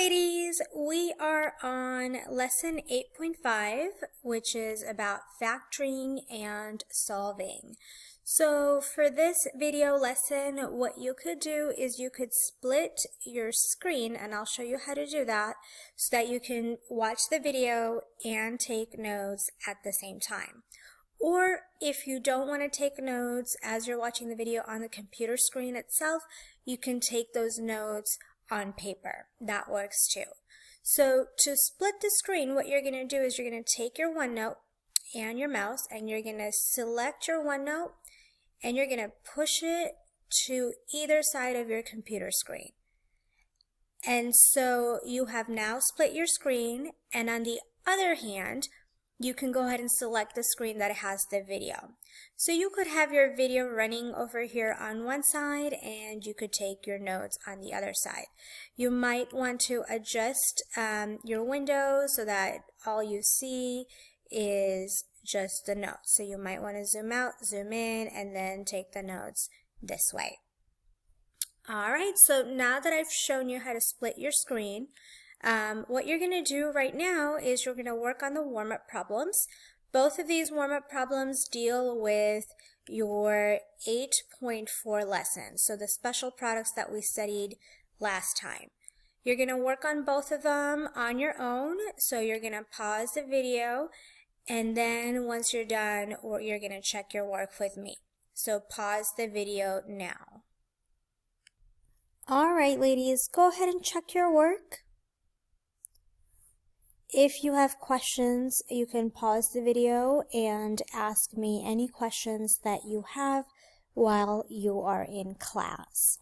ladies, we are on lesson 8.5, which is about factoring and solving. So for this video lesson, what you could do is you could split your screen, and I'll show you how to do that so that you can watch the video and take notes at the same time. Or if you don't want to take notes as you're watching the video on the computer screen itself, you can take those notes on paper. That works too. So to split the screen, what you're going to do is you're going to take your OneNote and your mouse, and you're going to select your OneNote and you're going to push it to either side of your computer screen. And so you have now split your screen, and on the other hand, you can go ahead and select the screen that has the video. So you could have your video running over here on one side and you could take your notes on the other side. You might want to adjust your window so that all you see is just the notes. So you might want to zoom out, zoom in, and then take the notes this way. Alright, so now that I've shown you how to split your screen, what you're going to do right now is you're going to work on the warm-up problems. Both of these warm-up problems deal with your 8.4 lesson, so the special products that we studied last time. You're going to work on both of them on your own, so you're going to pause the video, and then once you're done, you're going to check your work with me. So pause the video now. Alright ladies, go ahead and check your work. If you have questions, you can pause the video and ask me any questions that you have while you are in class.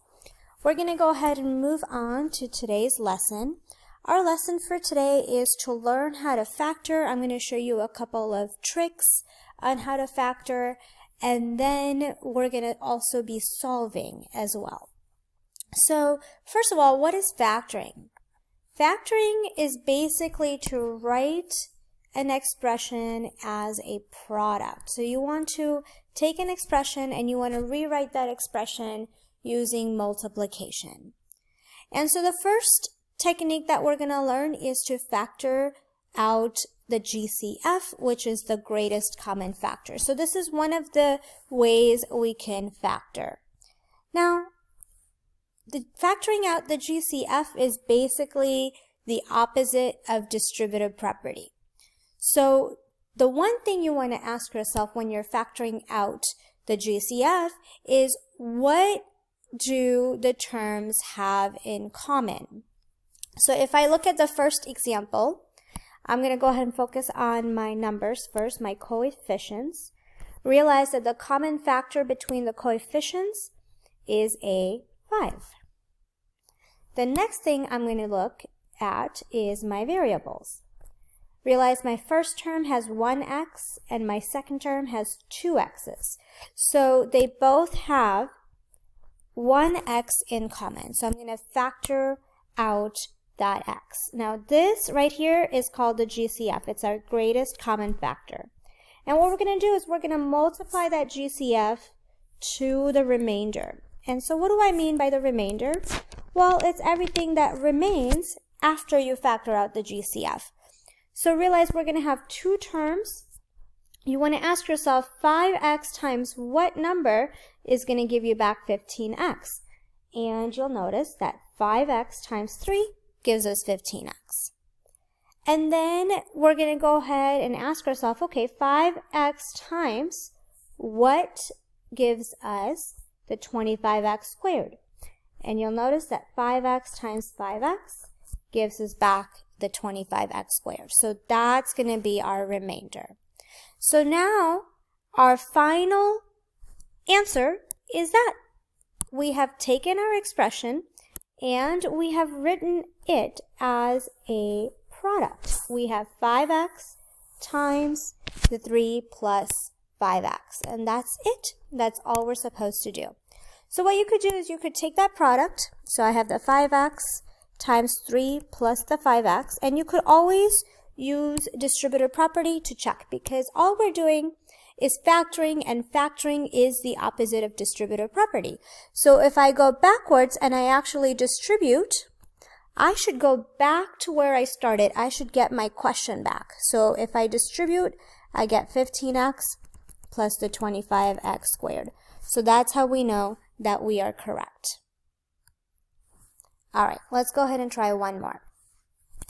We're going to go ahead and move on to today's lesson. Our lesson for today is to learn how to factor. I'm going to show you a couple of tricks on how to factor, and then we're going to also be solving as well. So, first of all, what is factoring? Factoring is basically to write an expression as a product. So you want to take an expression and you want to rewrite that expression using multiplication. And so the first technique that we're going to learn is to factor out the GCF, which is the greatest common factor. So this is one of the ways we can factor. Now, the factoring out the GCF is basically the opposite of distributive property. So the one thing you want to ask yourself when you're factoring out the GCF is, what do the terms have in common? So if I look at the first example, I'm going to go ahead and focus on my numbers first, my coefficients. Realize that the common factor between the coefficients is a 5. The next thing I'm going to look at is my variables. Realize my first term has 1x and my second term has 2x's. So they both have 1x in common. So I'm going to factor out that x. Now this right here is called the GCF. It's our greatest common factor. And what we're going to do is we're going to multiply that GCF to the remainder. And so what do I mean by the remainder? Well, it's everything that remains after you factor out the GCF. So realize we're going to have two terms. You want to ask yourself, 5x times what number is going to give you back 15x? And you'll notice that 5x times 3 gives us 15x. And then we're going to go ahead and ask ourselves, okay, 5x times what gives us the 25x squared? And you'll notice that 5x times 5x gives us back the 25x squared. So that's going to be our remainder. So now our final answer is that we have taken our expression and we have written it as a product. We have 5x times the 3 plus 5x. And that's it. That's all we're supposed to do. So what you could do is you could take that product. So I have the 5x times 3 plus the 5x. And you could always use distributive property to check, because all we're doing is factoring, and factoring is the opposite of distributive property. So if I go backwards and I actually distribute, I should go back to where I started. I should get my question back. So if I distribute, I get 15x plus the 25x squared. So that's how we know that we are correct. All right, let's go ahead and try one more.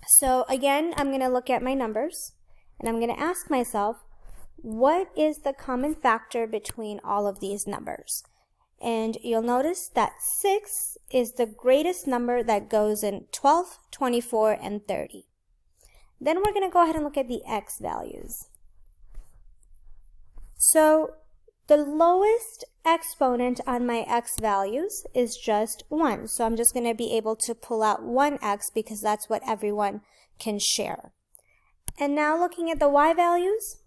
So again, I'm going to look at my numbers, and I'm going to ask myself, what is the common factor between all of these numbers? And you'll notice that 6 is the greatest number that goes in 12, 24, and 30. Then we're going to go ahead and look at the x values. So the lowest exponent on my x values is just 1. So I'm just going to be able to pull out 1x because that's what everyone can share. And now looking at the y values,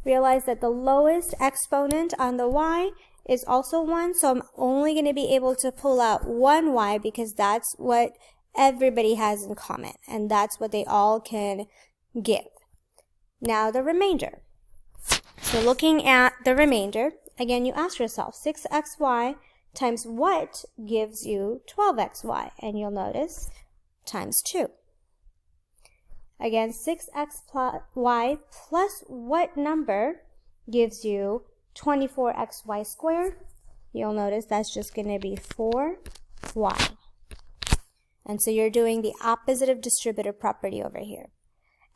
realize that the lowest exponent on the y is also 1, so I'm only going to be able to pull out 1y because that's what everybody has in common, and that's what they all can give. Now the remainder. So looking at the remainder, again, you ask yourself, 6xy times what gives you 12xy? And you'll notice times 2. Again, 6xy plus what number gives you 24xy squared? You'll notice that's just going to be 4y. And so you're doing the opposite of distributive property over here.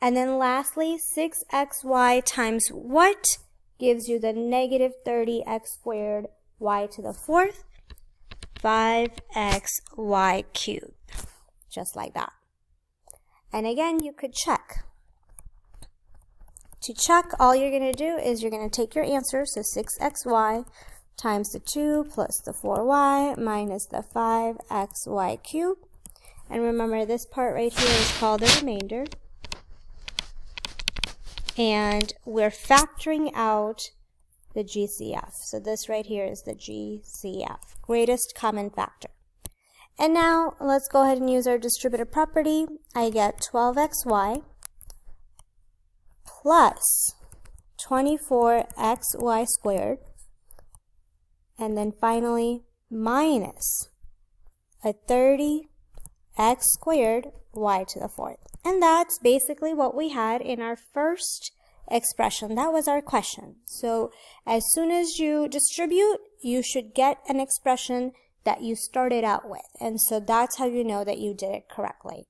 And then lastly, 6xy times what gives you the negative 30x squared y to the 4th? 5xy cubed. Just like that. And again, you could check. To check, all you're going to do is you're going to take your answer, so 6xy times the 2 plus the 4y minus the 5xy cubed. And remember, this part right here is called the remainder. And we're factoring out the GCF. So this right here is the GCF, greatest common factor. And now let's go ahead and use our distributive property. I get 12xy plus 24xy squared, and then finally minus a 30x squared y to the 4th. And that's basically what we had in our first expression. That was our question. So as soon as you distribute, you should get an expression that you started out with. And so that's how you know that you did it correctly.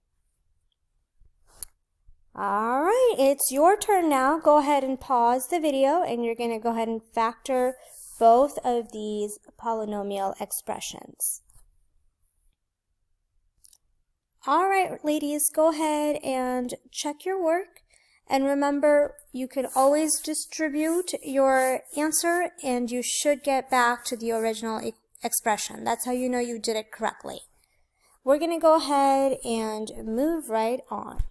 All right, it's your turn now. Go ahead and pause the video, and you're going to go ahead and factor both of these polynomial expressions. All right, ladies, go ahead and check your work. And remember, you can always distribute your answer, and you should get back to the original expression. That's how you know you did it correctly. We're going to go ahead and move right on.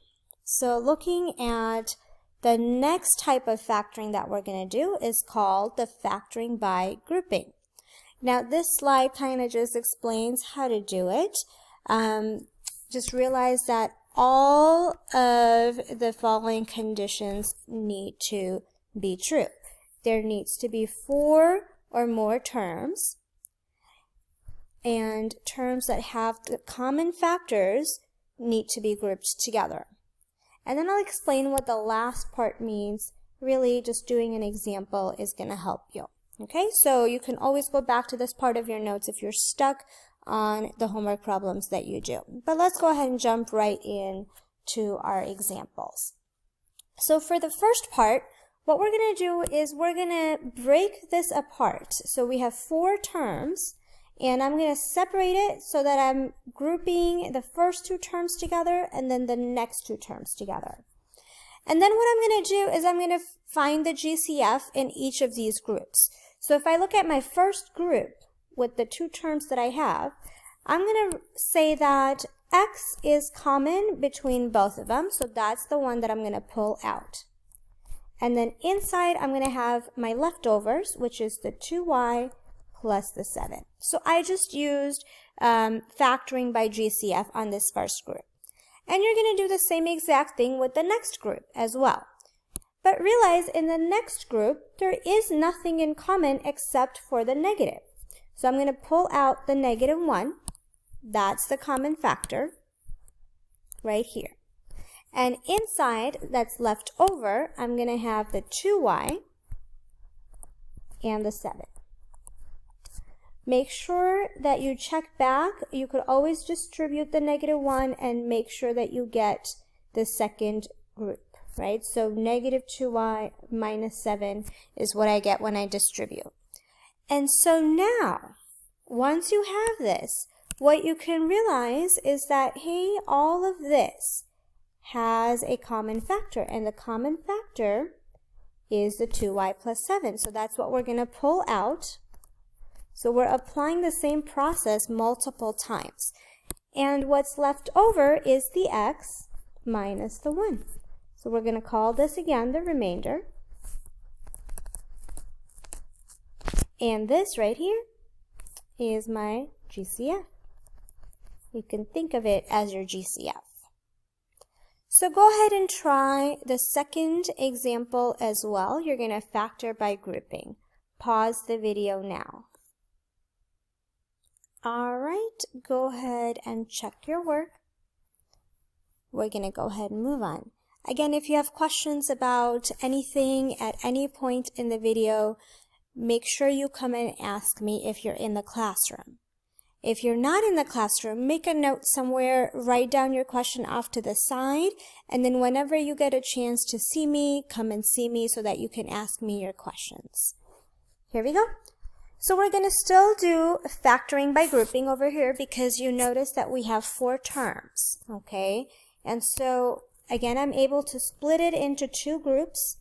So looking at the next type of factoring that we're going to do is called the factoring by grouping. Now this slide kind of just explains how to do it. Just realize that all of the following conditions need to be true. There needs to be 4 or more terms, and terms that have the common factors need to be grouped together. And then I'll explain what the last part means. Really, just doing an example is going to help you. Okay, so you can always go back to this part of your notes if you're stuck on the homework problems that you do. But let's go ahead and jump right in to our examples. So for the first part, what we're going to do is we're going to break this apart. So we have 4 terms, and I'm going to separate it so that I'm grouping the first 2 terms together and then the next 2 terms together. And then what I'm going to do is I'm going to find the GCF in each of these groups. So if I look at my first group with the 2 terms that I have, I'm going to say that x is common between both of them. So that's the one that I'm going to pull out. And then inside, I'm going to have my leftovers, which is the 2y plus the 7. So I just used factoring by GCF on this first group. And you're going to do the same exact thing with the next group as well. But realize in the next group, there is nothing in common except for the negative. So I'm going to pull out the negative 1. That's the common factor. right here. And inside that's left over, I'm going to have the 2y and the 7. Make sure that you check back. You could always distribute the -1 and make sure that you get the second group, right? So -2y minus 7 is what I get when I distribute. And so now, once you have this, what you can realize is that, hey, all of this has a common factor, and the common factor is the 2y plus 7. So that's what we're going to pull out. So we're applying the same process multiple times. And what's left over is the x minus the 1. So we're going to call this again the remainder. And this right here is my GCF. You can think of it as your GCF. So go ahead and try the second example as well. You're going to factor by grouping. Pause the video now. All right, go ahead and check your work. We're going to go ahead and move on. Again, if you have questions about anything at any point in the video, make sure you come and ask me if you're in the classroom. If you're not in the classroom, make a note somewhere, write down your question off to the side, and then whenever you get a chance to see me, come and see me so that you can ask me your questions. Here we go. So we're going to still do factoring by grouping over here because you notice that we have 4 terms, okay? And so, again, I'm able to split it into 2 groups.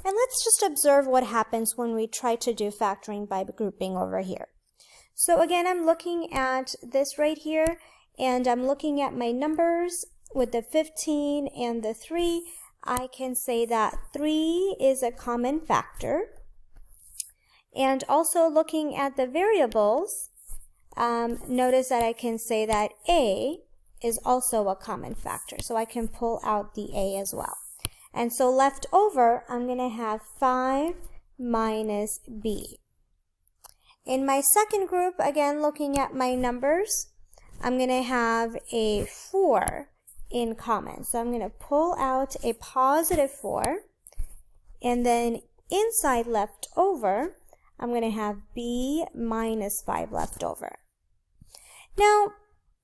And let's just observe what happens when we try to do factoring by grouping over here. So again, I'm looking at this right here, and I'm looking at my numbers with the 15 and the 3. I can say that 3 is a common factor. And also looking at the variables, notice that I can say that A is also a common factor. So I can pull out the A as well. And so left over, I'm going to have 5 minus B. In my second group, again, looking at my numbers, I'm going to have a 4 in common. So I'm going to pull out a positive 4. And then inside left over, I'm going to have B minus 5 left over. Now,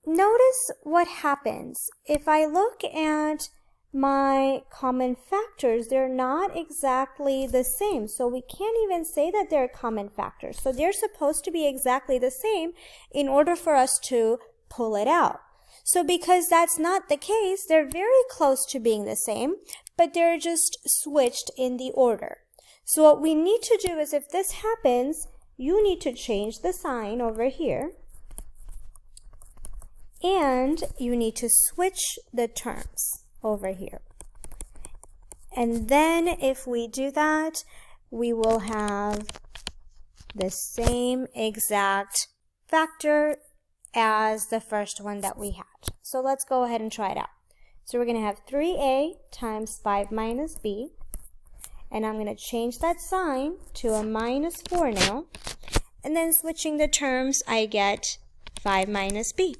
notice what happens. If I look at my common factors, they're not exactly the same. So we can't even say that they're common factors. So they're supposed to be exactly the same in order for us to pull it out. So because that's not the case, they're very close to being the same, but they're just switched in the order. So what we need to do is, if this happens, you need to change the sign over here. And you need to switch the terms over here. And then if we do that, we will have the same exact factor as the first one that we had. So let's go ahead and try it out. So we're going to have 3a times 5 minus b. And I'm going to change that sign to a minus 4 now. And then switching the terms, I get 5 minus b.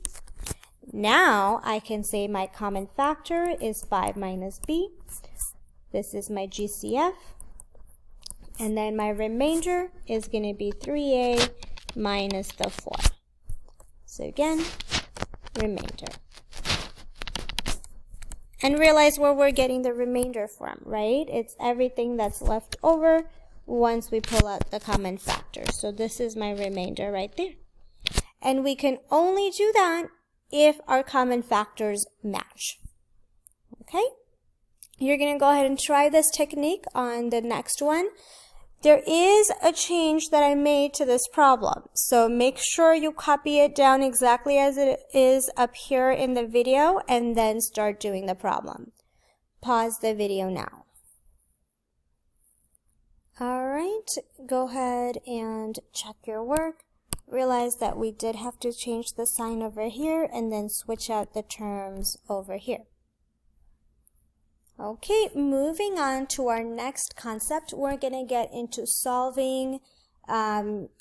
Now I can say my common factor is 5 minus b. This is my GCF. And then my remainder is going to be 3a minus the 4. So again, remainder. And realize where we're getting the remainder from, right? It's everything that's left over once we pull out the common factor. So this is my remainder right there. And we can only do that if our common factors match. Okay? You're going to go ahead and try this technique on the next one. There is a change that I made to this problem, so make sure you copy it down exactly as it is up here in the video and then start doing the problem. Pause the video now. Alright, go ahead and check your work. Realize that we did have to change the sign over here and then switch out the terms over here. Okay, moving on to our next concept, we're going to get into solving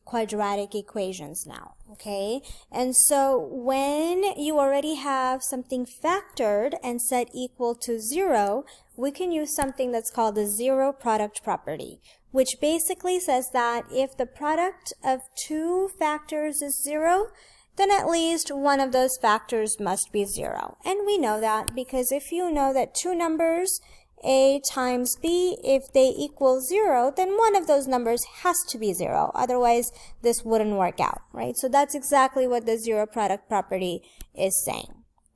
quadratic equations now, okay? And so when you already have something factored and set equal to 0, we can use something that's called the zero product property, which basically says that if the product of two factors is 0, then at least one of those factors must be 0. And we know that because if you know that two numbers, a times b, if they equal 0, then one of those numbers has to be 0. Otherwise, this wouldn't work out, right? So that's exactly what the zero product property is saying,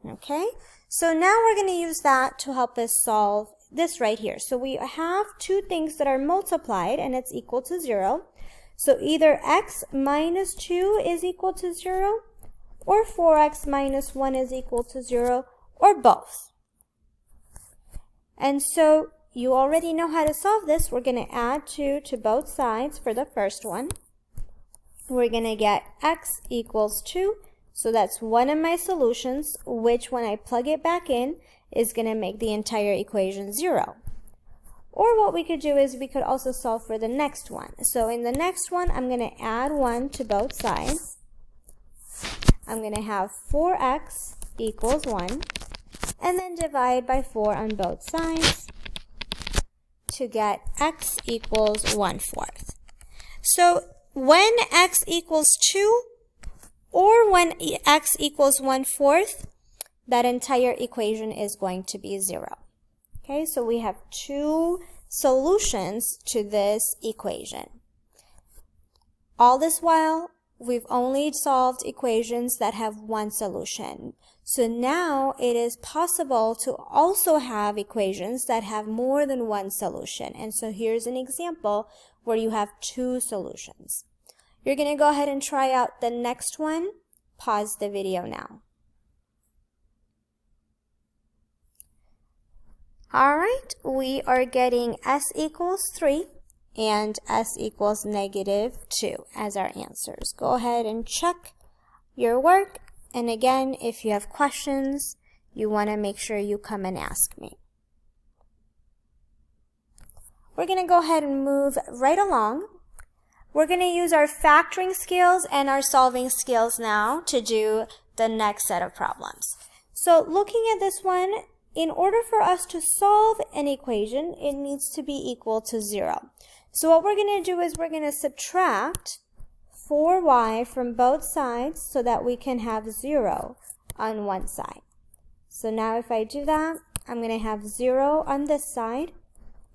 okay? So now we're going to use that to help us solve this right here. So we have two things that are multiplied and it's equal to 0. So either x minus 2 is equal to 0, or 4x minus 1 is equal to 0, or both. And so you already know how to solve this. We're going to add 2 to both sides for the first one. We're going to get x equals 2. So that's one of my solutions, which when I plug it back in, is going to make the entire equation 0. Or what we could do is we could also solve for the next one. So in the next one, I'm going to add 1 to both sides. I'm going to have 4x equals 1. And then divide by 4 on both sides to get x equals 1/4. So when x equals 2 or when x equals 1/4, that entire equation is going to be 0. Okay, so we have two solutions to this equation. All this while, we've only solved equations that have one solution. So now it is possible to also have equations that have more than one solution. And so here's an example where you have two solutions. You're going to go ahead and try out the next one. Pause the video now. All right, we are getting s equals 3 and s equals -2 as our answers. Go ahead and check your work. And again, if you have questions, you want to make sure you come and ask me. We're going to go ahead and move right along. We're going to use our factoring skills and our solving skills now to do the next set of problems. So looking at this one, in order for us to solve an equation, it needs to be equal to 0. So what we're going to do is we're going to subtract 4y from both sides so that we can have 0 on one side. So now if I do that, I'm going to have 0 on this side,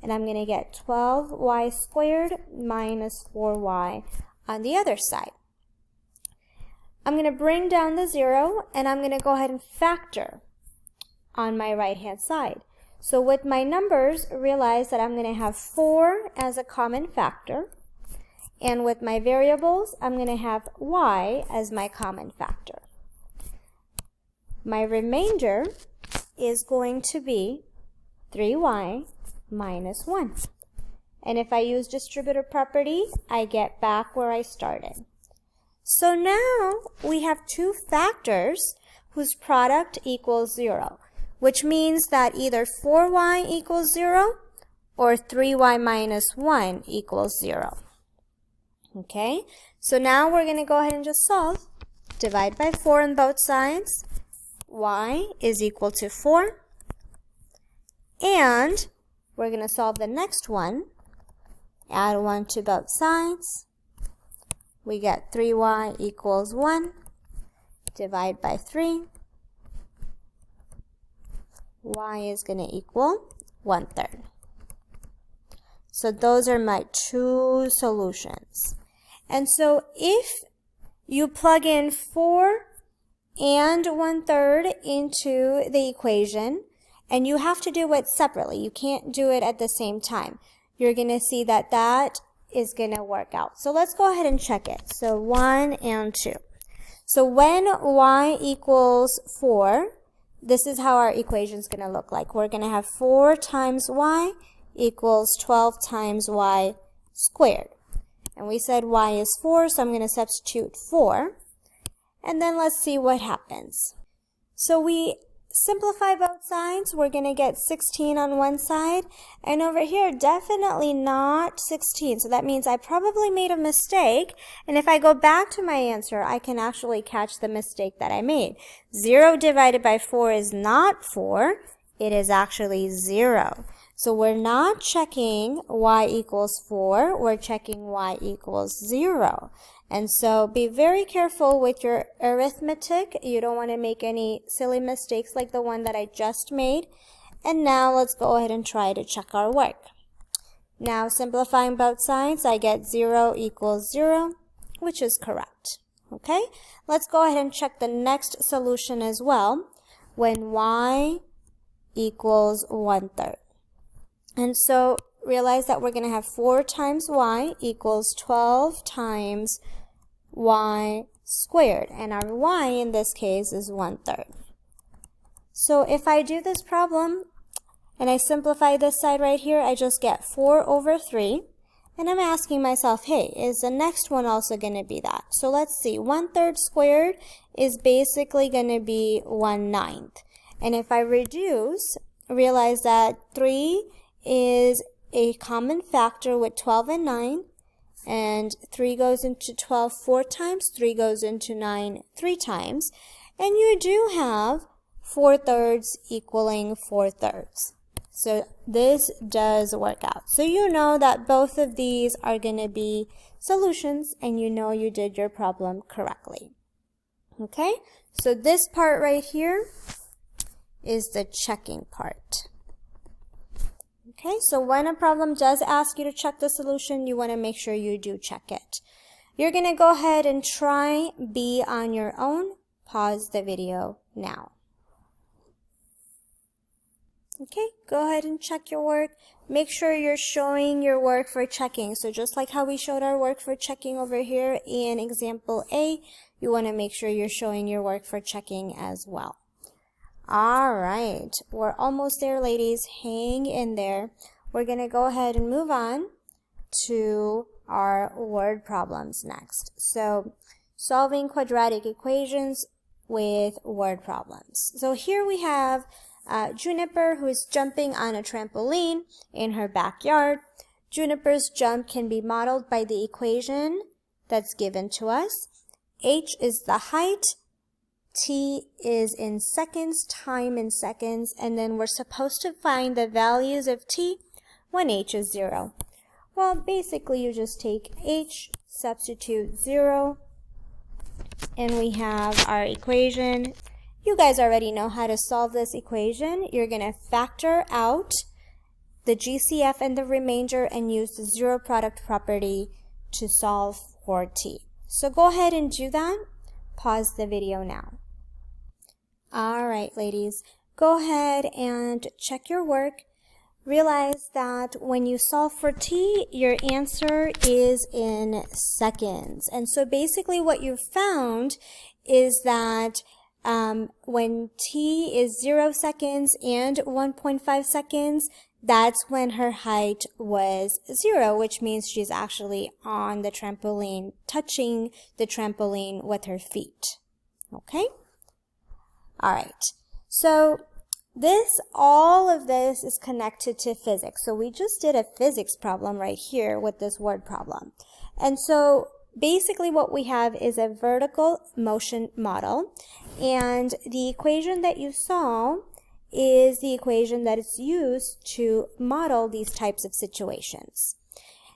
and I'm going to get 12y squared minus 4y on the other side. I'm going to bring down the 0, and I'm going to go ahead and factor on my right-hand side. So with my numbers, realize that I'm going to have 4 as a common factor. And with my variables, I'm going to have y as my common factor. My remainder is going to be 3y minus 1. And if I use distributive property, I get back where I started. So now we have two factors whose product equals 0, which means that either 4y equals 0 or 3y minus 1 equals 0. Okay, so now we're going to go ahead and just solve. Divide by 4 on both sides. Y is equal to 4. And we're going to solve the next one. Add 1 to both sides. We get 3y equals 1. Divide by 3. Y is going to equal 1/3. So those are my two solutions. And so if you plug in 4 and 1/3 into the equation, and you have to do it separately, you can't do it at the same time, you're going to see that that is going to work out. So let's go ahead and check it. So 1 and 2. So when y equals 4, this is how our equation is going to look like. We're going to have 4 times y equals 12 times y squared. And we said y is 4, so I'm going to substitute 4. And then let's see what happens. So we simplify both sides, we're going to get 16 on one side, and over here, definitely not 16. So that means I probably made a mistake, and if I go back to my answer, I can actually catch the mistake that I made. 0 divided by 4 is not 4, it is actually 0. So we're not checking y equals 4, we're checking y equals 0. And so be very careful with your arithmetic. You don't want to make any silly mistakes like the one that I just made. And now let's go ahead and try to check our work. Now simplifying both sides, I get 0 equals 0, which is correct. Okay, let's go ahead and check the next solution as well, when y equals 1/3. And so realize that we're going to have 4 times y equals 12 times y squared, and our y in this case is 1/3. So if I do this problem and I simplify this side right here, I just get 4 over 3, and I'm asking myself, hey, is the next one also going to be that? So let's see, 1/3 squared is basically going to be 1/9, and if I reduce, realize that 3 is a common factor with 12 and 9, and 3 goes into 12 4 times, 3 goes into 9 3 times, and you do have 4/3 equaling 4/3. So this does work out. So you know that both of these are going to be solutions, and you know you did your problem correctly. Okay, so this part right here is the checking part. Okay, so when a problem does ask you to check the solution, you want to make sure you do check it. You're going to go ahead and try B on your own. Pause the video now. Okay, go ahead and check your work. Make sure you're showing your work for checking. So just like how we showed our work for checking over here in example A, you want to make sure you're showing your work for checking as well. All right, we're almost there, ladies. Hang in there. We're going to go ahead and move on to our word problems next. So solving quadratic equations with word problems. So here we have Juniper, who is jumping on a trampoline in her backyard. Juniper's jump can be modeled by the equation that's given to us. H is the height, T is in seconds, time in seconds, and then we're supposed to find the values of T when H is 0. Well, basically you just take H, substitute 0, and we have our equation. You guys already know how to solve this equation. You're going to factor out the GCF and the remainder and use the zero product property to solve for T. So go ahead and do that. Pause the video now. All right, ladies, go ahead and check your work. Realize that when you solve for T, your answer is in seconds. And so basically what you found is that when T is 0 seconds and 1.5 seconds, that's when her height was 0, which means she's actually on the trampoline, touching the trampoline with her feet. Okay? All right. So all of this is connected to physics. So we just did a physics problem right here with this word problem. And so basically what we have is a vertical motion model, and the equation that you saw is the equation that is used to model these types of situations.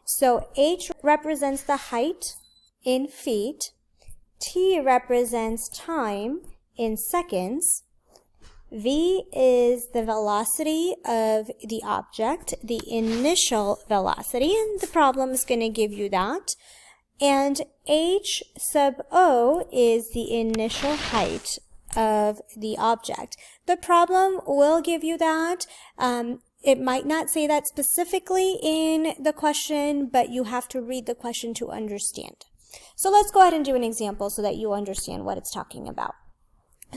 So H represents the height in feet, T represents time in seconds, V is the velocity of the object, the initial velocity, and the problem is going to give you that. And H sub O is the initial height of the object. The problem will give you that. It might not say that specifically in the question, but you have to read the question to understand. So let's go ahead and do an example so that you understand what it's talking about.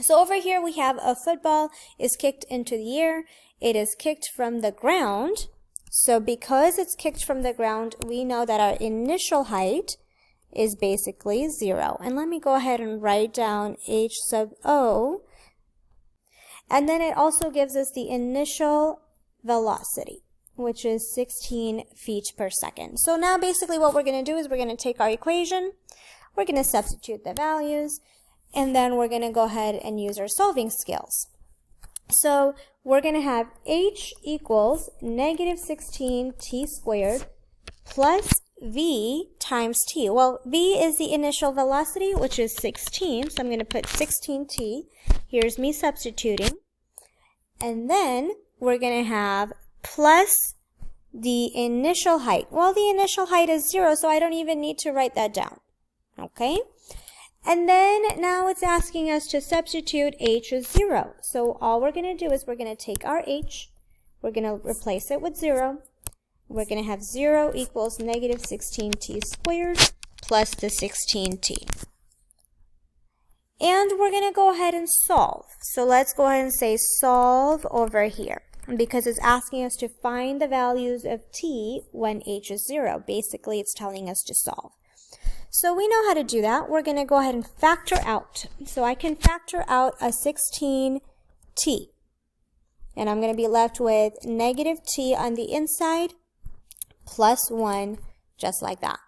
So over here we have a football is kicked into the air. It is kicked from the ground. So because it's kicked from the ground, we know that our initial height is basically 0. And let me go ahead and write down H sub O. And then it also gives us the initial velocity, which is 16 feet per second. So now basically what we're going to do is we're going to take our equation, we're going to substitute the values, and then we're going to go ahead and use our solving skills. So we're going to have h equals negative 16t squared plus v times t. Well, v is the initial velocity, which is 16, so I'm going to put 16t. Here's me substituting. And then we're going to have plus the initial height. Well, the initial height is 0, so I don't even need to write that down. Okay? And then now it's asking us to substitute h as 0. So all we're going to do is we're going to take our h, we're going to replace it with 0. We're going to have 0 equals negative 16t squared plus the 16t. And we're going to go ahead and solve. So let's go ahead and say solve over here, because it's asking us to find the values of t when h is 0. Basically, it's telling us to solve. So we know how to do that. We're going to go ahead and factor out. So I can factor out a 16t. And I'm going to be left with negative t on the inside plus 1, just like that.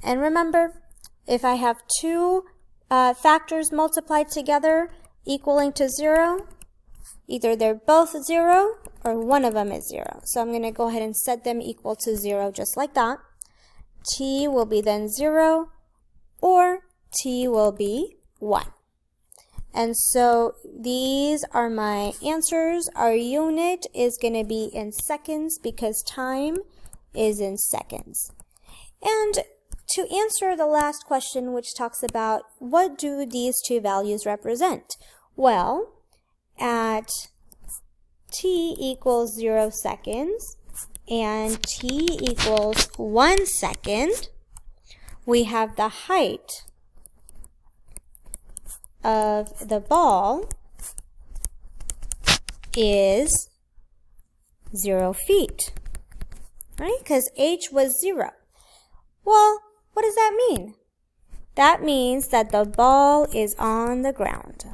And remember, if I have two factors multiplied together equaling to 0, either they're both 0 or one of them is 0. So I'm going to go ahead and set them equal to 0 just like that. T will be then 0 or t will be 1. And so these are my answers. Our unit is going to be in seconds because time is in seconds. And to answer the last question, which talks about what do these two values represent? Well, at t equals 0 seconds and t equals 1 second, we have the height of the ball is 0 feet, right? Because h was 0. Well, what does that mean? That means that the ball is on the ground.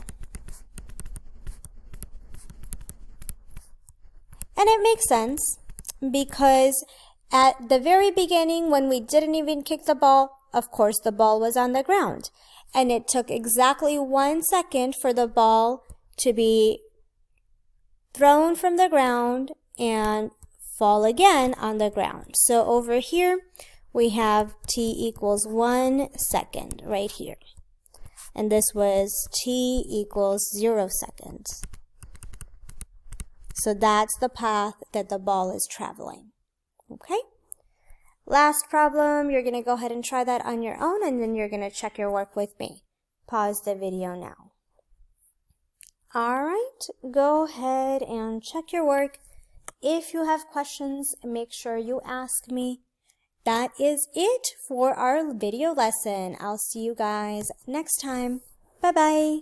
And it makes sense because at the very beginning, when we didn't even kick the ball, of course the ball was on the ground. And it took exactly 1 second for the ball to be thrown from the ground and fall again on the ground. So over here, we have t equals 1 second right here. And this was t equals 0 seconds. So that's the path that the ball is traveling. Okay? Last problem, you're going to go ahead and try that on your own, and then you're going to check your work with me. Pause the video now. Alright, go ahead and check your work. If you have questions, make sure you ask me. That is it for our video lesson. I'll see you guys next time. Bye-bye.